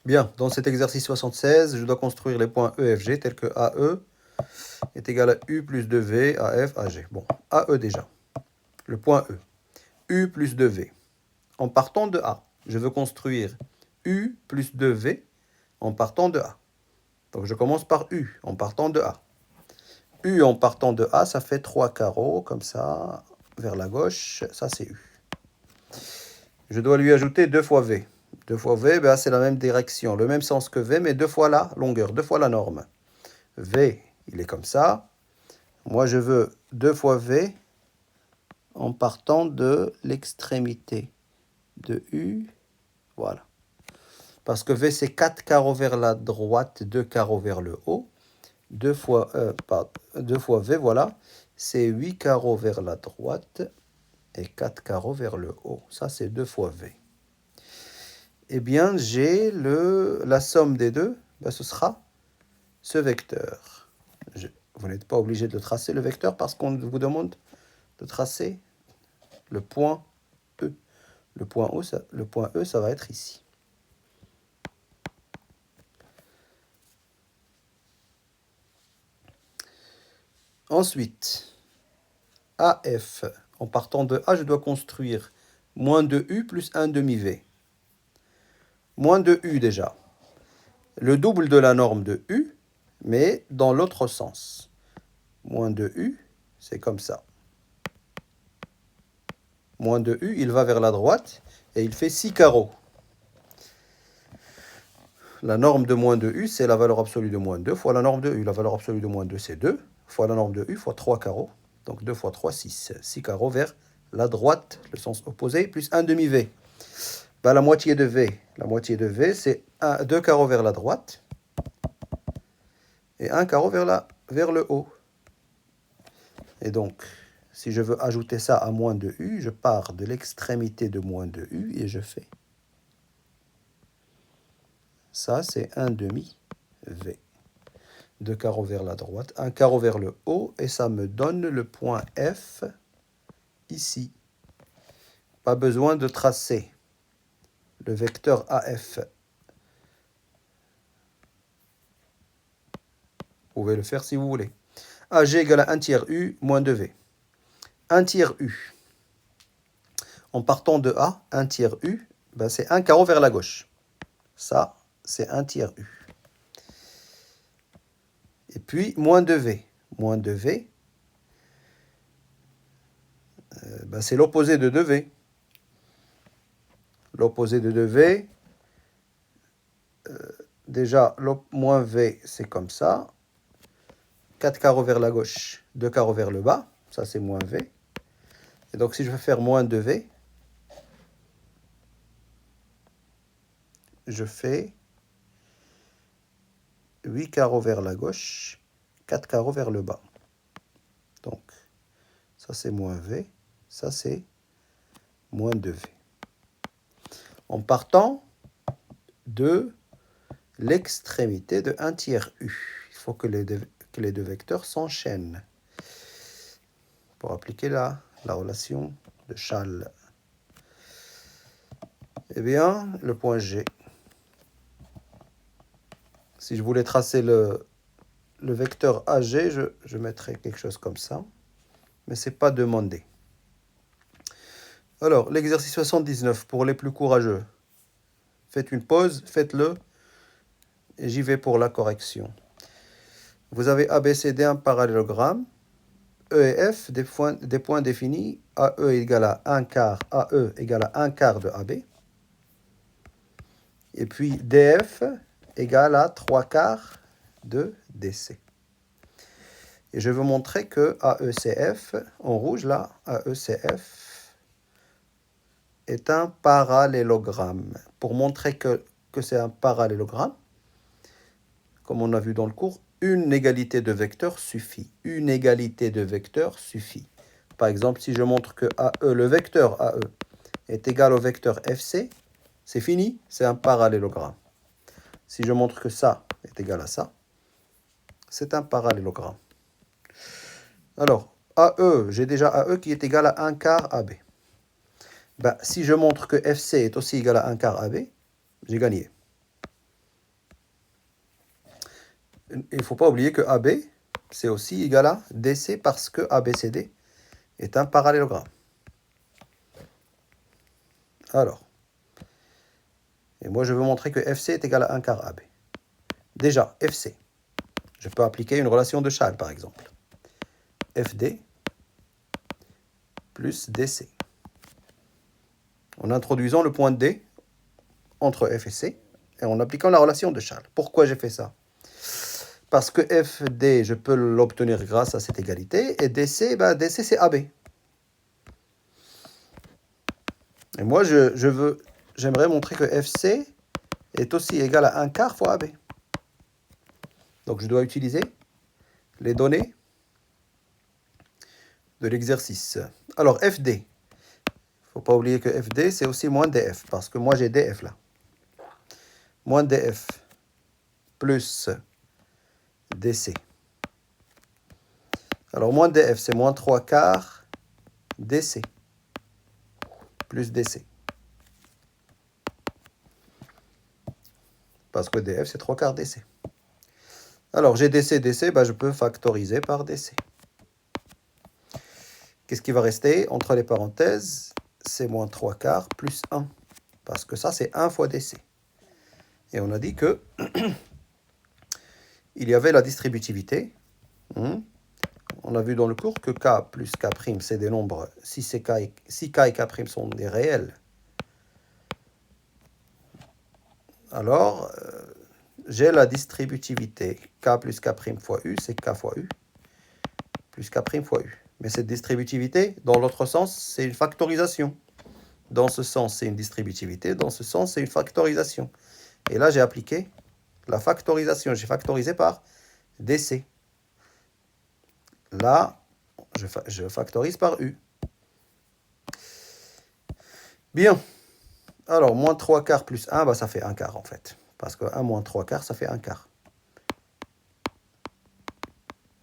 Bien, dans cet exercice 76, je dois construire les points E, F, G tels que AE est égal à U plus 2V, AF, AG. Bon, AE déjà, le point E. U plus 2V. En partant de A, je veux construire U plus 2V en partant de A. Donc je commence par U en partant de A. U en partant de A, ça fait 3 carreaux, comme ça, vers la gauche, ça c'est U. Je dois lui ajouter 2 fois V. 2 fois V, ben, c'est la même direction, le même sens que V, mais 2 fois la longueur, 2 fois la norme. V, il est comme ça. Moi, je veux 2 fois V en partant de l'extrémité de U. Voilà. Parce que V, c'est 4 carreaux vers la droite, 2 carreaux vers le haut. 2 fois V, voilà. C'est 8 carreaux vers la droite et 4 carreaux vers le haut. Ça, c'est 2 fois V. Eh bien, j'ai la somme des deux, ben, ce sera ce vecteur. Vous n'êtes pas obligé de le tracer, le vecteur, parce qu'on vous demande de tracer le point E. Le point E, ça va être ici. Ensuite, AF. En partant de A, je dois construire moins 2U plus 1 demi-V. Moins 2U déjà. Le double de la norme de U, mais dans l'autre sens. Moins 2U, c'est comme ça. Moins 2U, il va vers la droite et il fait 6 carreaux. La norme de moins 2U, c'est la valeur absolue de moins 2 fois la norme de U. La valeur absolue de moins 2, c'est 2 fois la norme de U fois 3 carreaux. Donc 2 fois 3, 6. 6 carreaux vers la droite, le sens opposé, plus 1 demi-V. Ben, la moitié de V, c'est 2 carreaux vers la droite et 1 carreau vers le haut. Et donc, si je veux ajouter ça à moins 2U, je pars de l'extrémité de moins 2U et je fais. Ça, c'est 1 demi-V. 2 carreaux vers la droite, 1 carreau vers le haut, et ça me donne le point F ici. Pas besoin de tracer le vecteur AF. Vous pouvez le faire si vous voulez. AG égale à 1 tiers U moins 2V. 1 tiers U. En partant de A, 1 tiers U, ben c'est 1 carreau vers la gauche. Ça, c'est 1 tiers U. Et puis, moins 2V. Moins 2V, ben c'est l'opposé de 2V. L'opposé de 2V, déjà, moins V, c'est comme ça. 4 carreaux vers la gauche, 2 carreaux vers le bas. Ça, c'est moins V. Et donc, si je veux faire moins 2V, je fais 8 carreaux vers la gauche, 4 carreaux vers le bas. Donc, ça, c'est moins V. Ça, c'est moins 2V. En partant de l'extrémité de 1 tiers U. Il faut que les deux vecteurs s'enchaînent pour appliquer la relation de Schall. Eh bien, le point G. Si je voulais tracer le vecteur AG, je mettrais quelque chose comme ça, mais ce n'est pas demandé. Alors, l'exercice 79, pour les plus courageux. Faites une pause, faites-le, et j'y vais pour la correction. Vous avez ABCD un parallélogramme, E et F, des points définis, AE égale à 1 quart, AE égale à 1 quart de AB, et puis DF égale à 3 quarts de DC. Et je veux montrer que AECF, en rouge là, AECF est un parallélogramme. Pour montrer que c'est un parallélogramme, comme on a vu dans le cours, une égalité de vecteurs suffit. Une égalité de vecteurs suffit. Par exemple, si je montre que AE, le vecteur AE, est égal au vecteur FC, c'est fini, c'est un parallélogramme. Si je montre que ça est égal à ça, c'est un parallélogramme. Alors, AE, j'ai déjà AE qui est égal à 1 quart AB. Ben, si je montre que FC est aussi égal à 1 quart AB, j'ai gagné. Il ne faut pas oublier que AB, c'est aussi égal à DC parce que ABCD est un parallélogramme. Alors, et moi je veux montrer que FC est égal à 1 quart AB. Déjà, FC, je peux appliquer une relation de Schall par exemple. FD plus DC. En introduisant le point D entre F et C et en appliquant la relation de Schall. Pourquoi j'ai fait ça? Parce que FD, je peux l'obtenir grâce à cette égalité, et DC, DC c'est AB. Et moi, j'aimerais montrer que FC est aussi égal à 1 quart fois AB. Donc je dois utiliser les données de l'exercice. Alors FD, il ne faut pas oublier que FD c'est aussi moins DF, parce que moi j'ai DF là. Moins DF plus DC. Alors moins DF c'est moins 3 quarts DC plus DC. Parce que DF c'est 3 quarts DC. Alors j'ai DC, DC, je peux factoriser par DC. Qu'est-ce qui va rester entre les parenthèses? C'est moins 3 quarts plus 1. Parce que ça, c'est 1 fois DC. Et on a dit que il y avait la distributivité. On a vu dans le cours que K plus K', c'est des nombres. Si K et K' sont des réels, alors j'ai la distributivité. K plus K' fois U, c'est K fois U, plus K' fois U. Mais cette distributivité, dans l'autre sens, c'est une factorisation. Dans ce sens, c'est une distributivité. Dans ce sens, c'est une factorisation. Et là, j'ai appliqué la factorisation. J'ai factorisé par DC. Là, je factorise par U. Bien. Alors, moins 3 quarts plus 1, ça fait 1 quart en fait. Parce que 1 moins 3 quarts, ça fait 1 quart.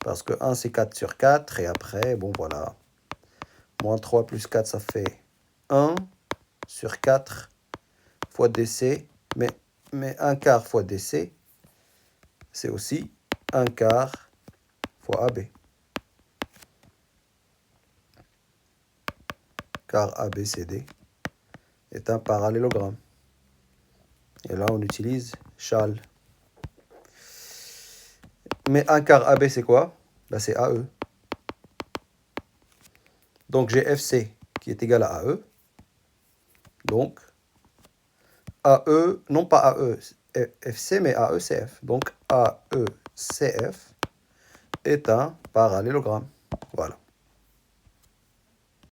Parce que 1, c'est 4 sur 4. Et après, bon, voilà. Moins 3 plus 4, ça fait 1 sur 4 fois DC. Mais 1 quart fois DC, c'est aussi 1 quart fois AB. Car ABCD est un parallélogramme. Et là, on utilise Schall. Mais 1 quart AB, c'est quoi? C'est AE. Donc, j'ai FC qui est égal à AE. Donc, AE, non pas AE FC, mais AECF. Donc, AECF est un parallélogramme.